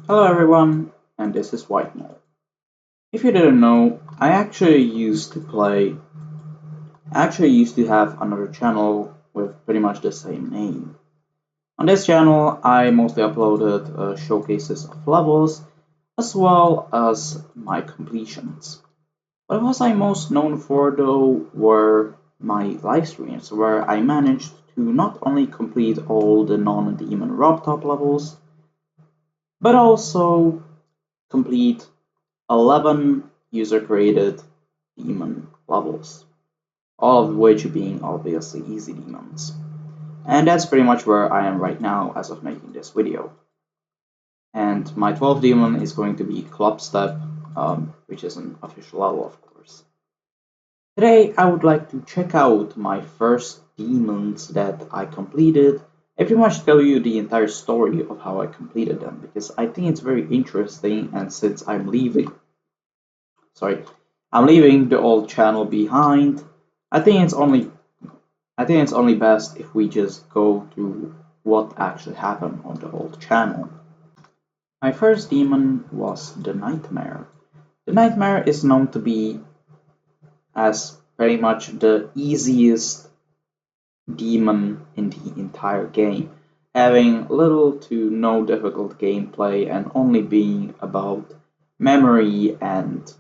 Hello everyone, and this is White Mole. If you didn't know, I actually used to have another channel with pretty much the same name. On this channel, I mostly uploaded showcases of levels as well as my completions. What was I most known for though were my live streams, where I managed to not only complete all the non-demon Robtop levels, but also complete 11 user-created demon levels, all of which being obviously easy demons. And that's pretty much where I am right now as of making this video. And my 12th demon is going to be Clubstep, which is an official level, of course. Today, I would like to check out my first demons that I completed and pretty much tell you the entire story of how I completed them because I think it's very interesting. And since I'm leaving the old channel behind. I think it's only I think it's only best if we just go through what actually happened on the old channel. My first demon was the Nightmare. The Nightmare is known to be as pretty much the easiest demon in the entire game, having little to no difficult gameplay and only being about memory and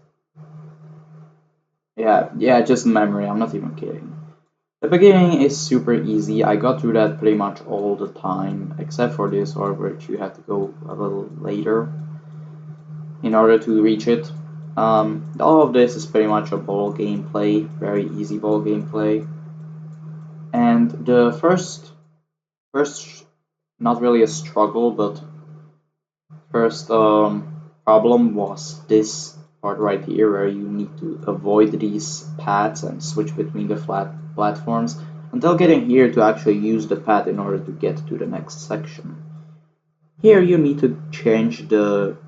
just memory. I'm not even kidding. The beginning is super easy. I got through that pretty much all the time, except for this orb which you have to go a little later in order to reach it. All of this is pretty much a ball gameplay, very easy ball gameplay. And the first, not really a struggle, but first problem was this part right here where you need to avoid these paths and switch between the flat platforms until getting here to actually use the path in order to get to the next section. Here you need to change your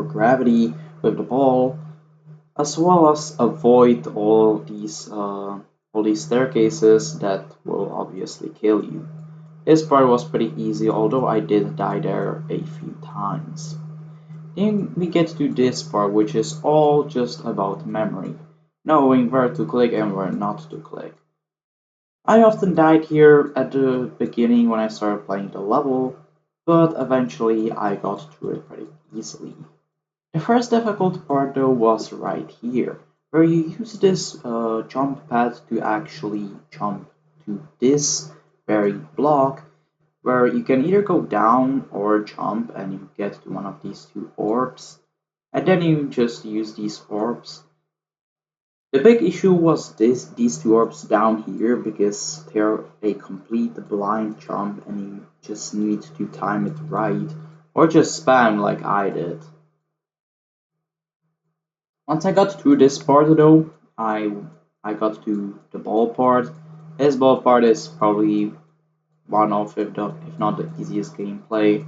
gravity with the ball as well as avoid all these staircases that will obviously kill you. This part was pretty easy, although I did die there a few times. Then we get to this part, which is all just about memory, knowing where to click and where not to click. I often died here at the beginning when I started playing the level, but eventually I got through it pretty easily. The first difficult part though was right here, where you use this jump pad to actually jump to this very block where you can either go down or jump and you get to one of these two orbs, and then you just use these orbs. The big issue was these two orbs down here because they're a complete blind jump and you just need to time it right or just spam like I did. Once I got through this part though, I got to the ball part. This ball part is probably one of if not the easiest gameplay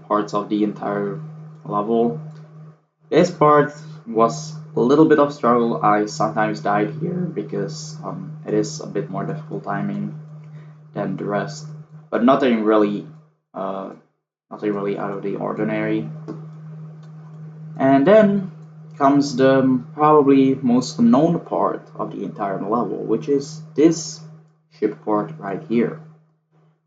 parts of the entire level. This part was a little bit of struggle. I sometimes died here because it is a bit more difficult timing than the rest, but uh, nothing really out of the ordinary. And then comes the probably most known part of the entire level, which is this ship part right here.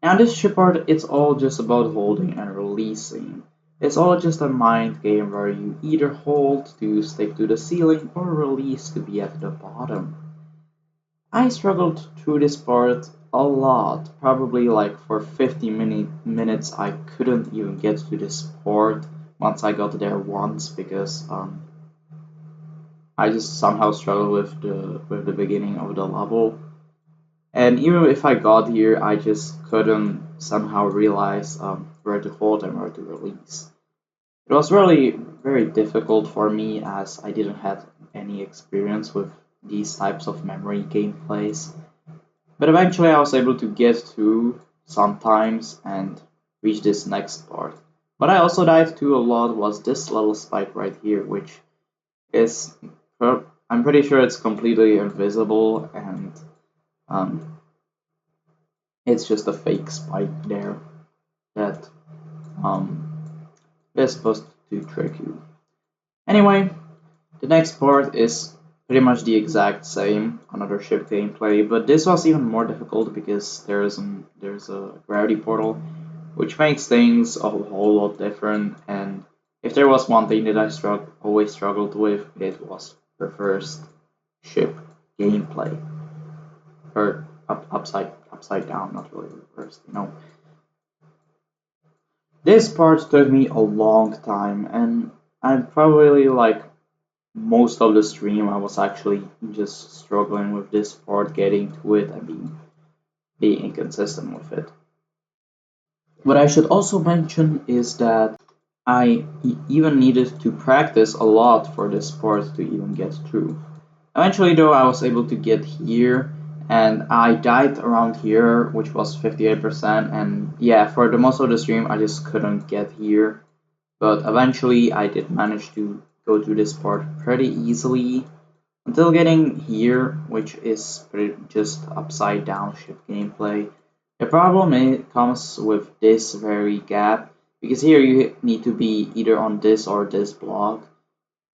Now this ship part, it's all just about holding and releasing. It's all just a mind game where you either hold to stick to the ceiling or release to be at the bottom. I struggled through this part a lot, probably like for 50 minutes I couldn't even get to this port once I got there once because I just somehow struggled with the beginning of the level. And even if I got here, I just couldn't somehow realize where to hold and where to release. It was really very difficult for me as I didn't have any experience with these types of memory gameplays. But eventually I was able to get through sometimes and reach this next part. What I also died to a lot was this little spike right here, which is, I'm pretty sure it's completely invisible and um, it's just a fake spike there that Um, it's supposed to trick you. Anyway, the next part is pretty much the exact same, another ship gameplay, but this was even more difficult because there's a gravity portal, which makes things a whole lot different. And if there was one thing that I always struggled with, it was reversed ship gameplay, or upside down, not really reversed, you know. This part took me a long time, and I probably like most of the stream I was actually just struggling with this part, getting to it and being inconsistent with it. What I should also mention is that even needed to practice a lot for this part to even get through. Eventually, though, I was able to get here, and I died around here, which was 58%. And yeah, for the most of the stream, I just couldn't get here. But eventually, I did manage to go through this part pretty easily until getting here, which is pretty just upside down ship gameplay. The problem comes with this very gap, because here you need to be either on this or this block,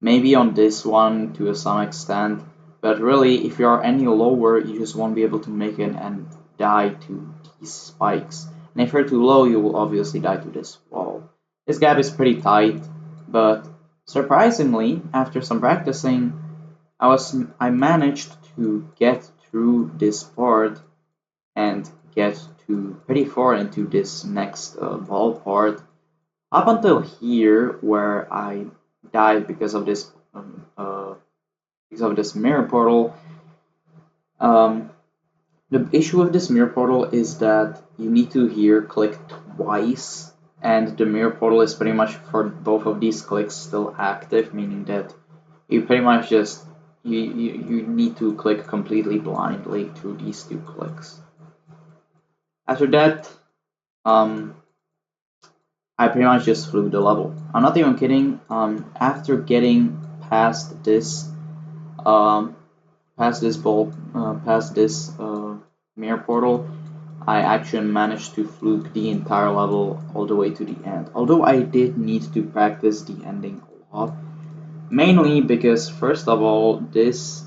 maybe on this one to some extent, but really if you are any lower you just won't be able to make it and die to these spikes. And if you're too low you will obviously die to this wall. This gap is pretty tight, but surprisingly after some practicing I managed to get through this part and get to pretty far into this next ball part up until here where I died because of this mirror portal. Um, the issue with this mirror portal is that you need to here click twice, and the mirror portal is pretty much for both of these clicks still active, meaning that you pretty much just you need to click completely blindly through these two clicks. After that, um, I pretty much just flew the level. I'm not even kidding. After getting past this, um, past this mirror portal, I actually managed to fluke the entire level all the way to the end. Although I did need to practice the ending a lot, mainly because first of all, this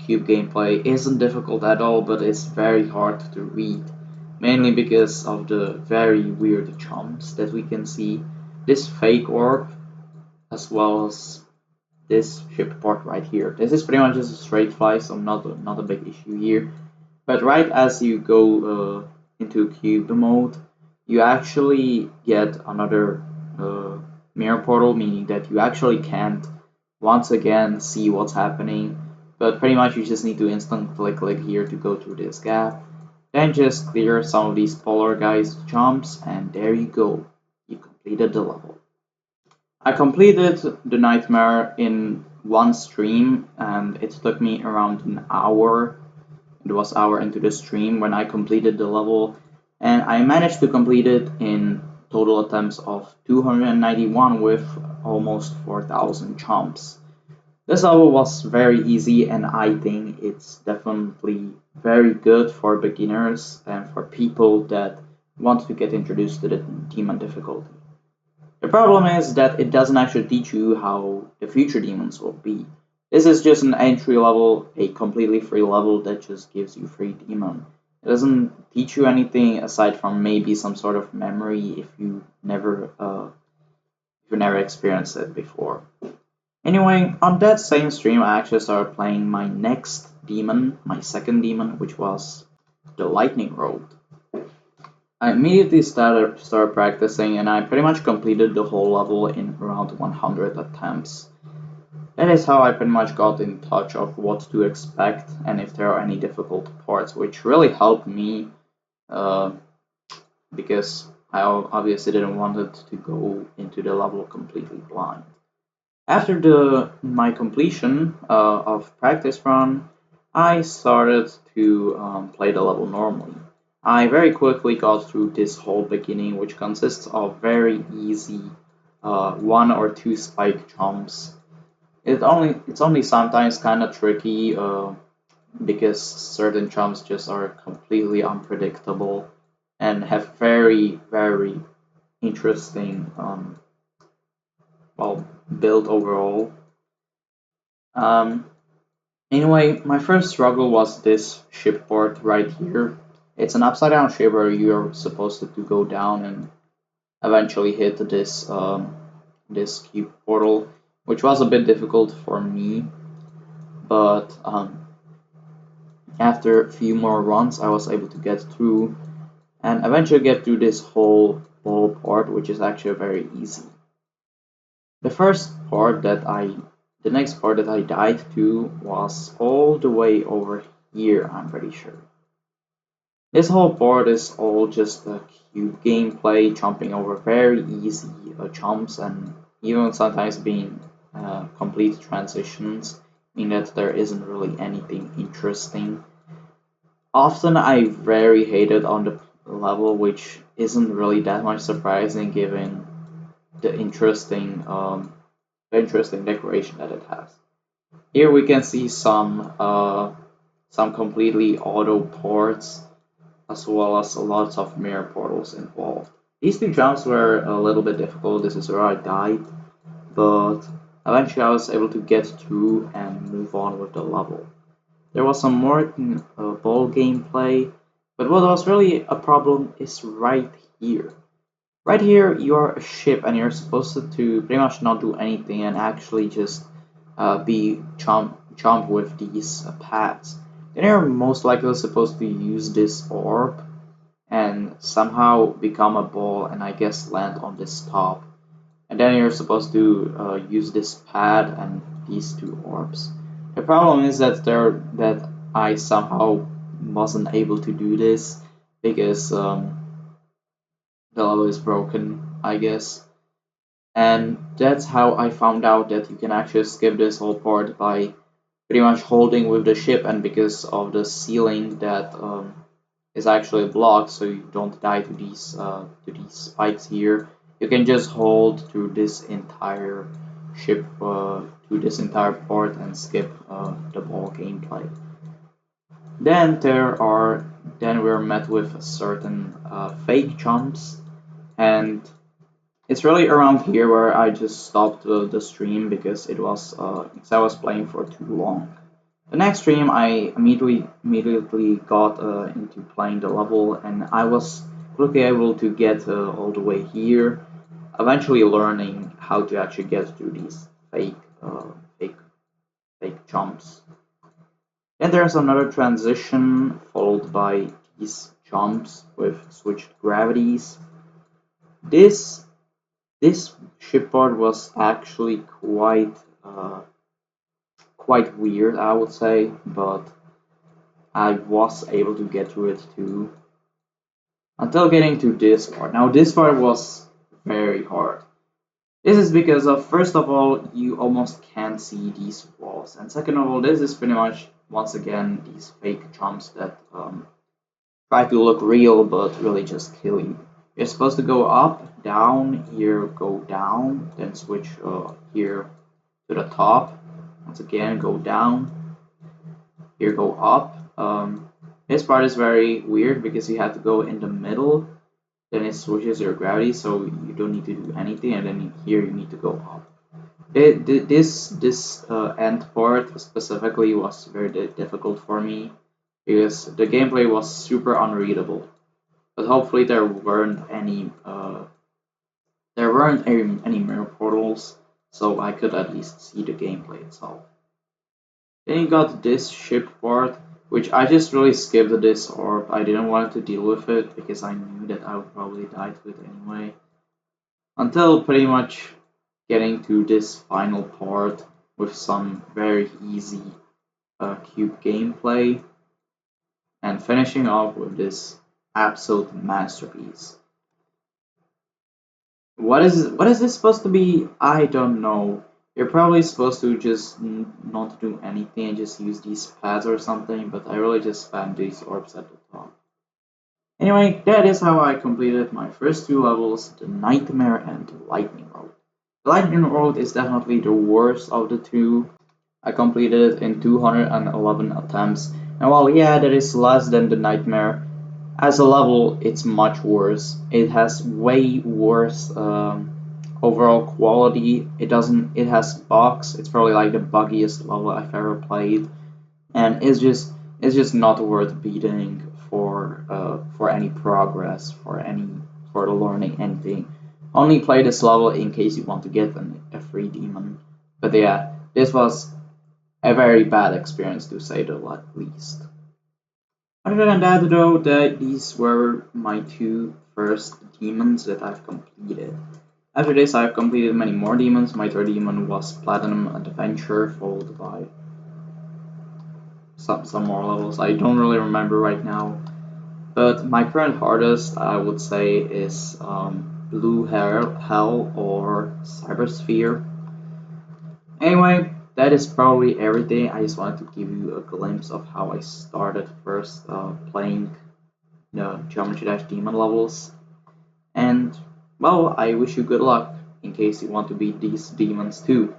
cube gameplay isn't difficult at all, but it's very hard to read. Mainly because of the very weird jumps that we can see. This fake orb, as well as this ship part right here. This is pretty much just a straight fly, so not a big issue here. But right as you go into cube mode, you actually get another uh, mirror portal, meaning that you actually can't once again see what's happening. But pretty much you just need to instantly click here to go through this gap. Then just clear some of these polar guys jumps, and there you go. You completed the level. I completed the nightmare in one stream, and it took me around an hour. It was hour into the stream when I completed the level, and I managed to complete it in total attempts of 291 with almost 4,000 jumps. This level was very easy, and I think it's definitely very good for beginners and for people that want to get introduced to the demon difficulty. The problem is that it doesn't actually teach you how the future demons will be. This is just an entry level, a completely free level that just gives you free demon. It doesn't teach you anything aside from maybe some sort of memory if you never experienced it before. Anyway, on that same stream, I actually started playing my next demon, my second demon, which was the Lightning Road. I immediately started practicing, and I pretty much completed the whole level in around 100 attempts. That is how I pretty much got in touch of what to expect and if there are any difficult parts, which really helped me uh, because I obviously didn't want it to go into the level completely blind. After my completion of practice run, I started to play the level normally. I very quickly got through this whole beginning, which consists of very easy one or two spike jumps. It's only sometimes kind of tricky because certain jumps just are completely unpredictable and have very interesting, well, build overall. Um, Anyway, my first struggle was this shipboard right here. It's an upside down ship where you're supposed to go down and eventually hit this cube portal, which was a bit difficult for me, but after a few more runs, I was able to get through and eventually get through this whole ball part, which is actually very easy. The first part the next part that I died to was all the way over here, I'm pretty sure. This whole board is all just a cube gameplay, jumping over very easy jumps and even sometimes being complete transitions, meaning that there isn't really anything interesting. Often I very hated on the level, which isn't really that much surprising given the interesting decoration that it has. Here we can see some completely auto ports as well as lots of mirror portals involved. These two jumps were a little bit difficult. This is where I died, but eventually I was able to get through and move on with the level. There was some more ball gameplay, but what was really a problem is right here. Right here, you are a ship and you're supposed to pretty much not do anything and actually just be jump with these pads. Then you're most likely supposed to use this orb and somehow become a ball and I guess land on this top. And then you're supposed to use this pad and these two orbs. The problem is that I somehow wasn't able to do this because the level is broken, I guess. And that's how I found out that you can actually skip this whole part by pretty much holding with the ship, and because of the ceiling that is actually blocked, so you don't die to these spikes here. You can just hold to this entire ship to this entire part and skip the ball gameplay. Then we're met with certain fake jumps, and it's really around here where I just stopped the stream because I was playing for too long. The next stream, I immediately got into playing the level, and I was quickly able to get all the way here, eventually learning how to actually get through these fake, fake jumps. Then there's another transition followed by these jumps with switched gravities. This this shipboard was actually quite weird, I would say, but I was able to get through it too. Until getting to this part. Now, this part was very hard. This is because of, first of all, you almost can't see these walls, and second of all, this is pretty much, once again, these fake jumps that try to look real but really just kill you. You're supposed to go up, down, here go down, then switch here to the top. Once again, go down, here go up. This part is very weird because you have to go in the middle, then it switches your gravity, so you don't need to do anything, and then here you need to go up. This end part specifically was very difficult for me because the gameplay was super unreadable. But hopefully there weren't any mirror portals, so I could at least see the gameplay itself. Then you got this ship part, which I just really skipped this orb. I didn't want to deal with it because I knew that I would probably die to it anyway. Until pretty much getting to this final part with some very easy cube gameplay and finishing off with this absolute masterpiece. What is this supposed to be? I don't know. You're probably supposed to just not do anything and just use these pads or something, but I really just spam these orbs at the top. Anyway, that is how I completed my first two levels, the Nightmare and the Lightning Road. The Lightning Road is definitely the worst of the two. I completed it in 211 attempts, and while yeah, that is less than the Nightmare, As a level, it's much worse. It has way worse overall quality. It doesn't. It has bugs. It's probably like the buggiest level I've ever played, and it's just not worth beating for any progress, for learning anything. Only play this level in case you want to get a free demon. But yeah, this was a very bad experience to say the least. Other than that, though, these were my two first demons that I've completed. After this, I've completed many more demons. My third demon was Platinum Adventure, followed by some more levels. I don't really remember right now. But my current hardest, I would say, is Blue Hell or Cybersphere. Anyway, that is probably everything. I just wanted to give you a glimpse of how I started first playing the Geometry Dash Demon levels. And, well, I wish you good luck in case you want to beat these demons too.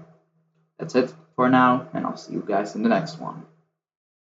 That's it for now, and I'll see you guys in the next one.